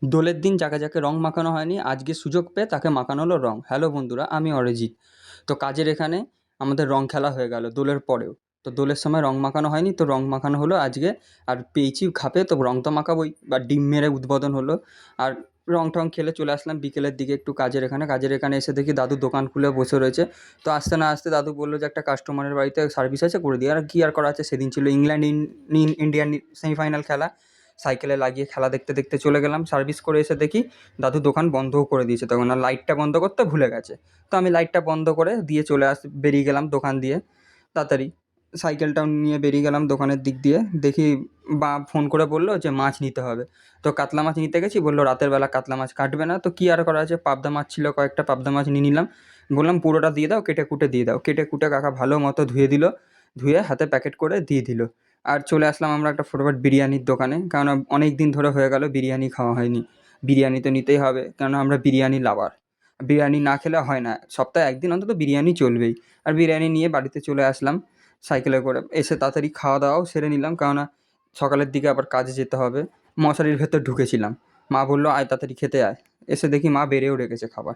দোলের দিন যাকে যাকে রং মাখানো হয়নি আজকে সুযোগ পেয়ে তাকে মাখানো হলো রং। হ্যালো বন্ধুরা, আমি অরিজিৎ। তো কাজের এখানে আমাদের রং খেলা হয়ে গেল দোলের পরেও। তো দোলের সময় রং মাখানো হয়নি, তো রং মাখানো হলো আজকে। আর পেয়েছি খাপে, তো রং তো মাখাবোই, বা ডিম মেরে উদ্বোধন হলো। আর রং টং খেলে চলে আসলাম বিকেলের দিকে একটু কাজের এখানে এসে দেখি দাদু দোকান খুলে বসে রয়েছে। তো আসতে না আসতে দাদু বললো যে একটা কাস্টমারের বাড়িতে সার্ভিস আছে, করে দিয়ে। আর কি আর করা আছে, সেদিন ছিল ইংল্যান্ড ইন্ডিয়ান সেমিফাইনাল খেলা। সাইকেলে লাগিয়ে খেলা দেখতে দেখতে চলে গেলাম। সার্ভিস করে এসে দেখি দাদু দোকান বন্ধও করে দিয়েছে তখন, আর লাইটটা বন্ধ করতে ভুলে গেছে। তো আমি লাইটটা বন্ধ করে দিয়ে বেরিয়ে গেলাম দোকান দিয়ে তাড়াতাড়ি। সাইকেলটাও নিয়ে বেরিয়ে গেলাম দোকানের দিক দিয়ে। দেখি বা ফোন করে বললো যে মাছ নিতে হবে। তো কাতলা মাছ নিতে গেছি, বললো রাতের বেলা কাতলা মাছ কাটবে না। তো কী আর করা আছে, পাবদা মাছ ছিল, কয়েকটা পাবদা মাছ নিয়ে নিলাম। বললাম পুরোটা দিয়ে দাও, কেটে কুটে দিয়ে দাও। কেটে কুটে কাকা ভালো মতো ধুয়ে দিল, ধুয়ে হাতে প্যাকেট করে দিয়ে দিল। আর চলে আসলাম আমরা একটা ফটোফট বিরিয়ানির দোকানে, কারণ অনেক দিন ধরে হয়ে গেল বিরিয়ানি খাওয়া হয়নি। বিরিয়ানি তো নিতেই হবে, কারণ আমরা বিরিয়ানি লাভার। বিরিয়ানি না খেলে হয় না, সপ্তাহে একদিন অন্তত বিরিয়ানি চলবেই। আর বিরিয়ানি নিয়ে বাড়িতে চলে আসলাম সাইকেলে করে। এসে তাড়াতাড়ি খাওয়া দাওয়াও সেরে নিলাম, কেননা সকালের দিকে আবার কাজে যেতে হবে। মশারির ভেতর ঢুকেছিলাম, মা বললো আয় তাড়াতাড়ি খেতে আয়। এসে দেখি মা বেড়েও রেখেছে খাবার।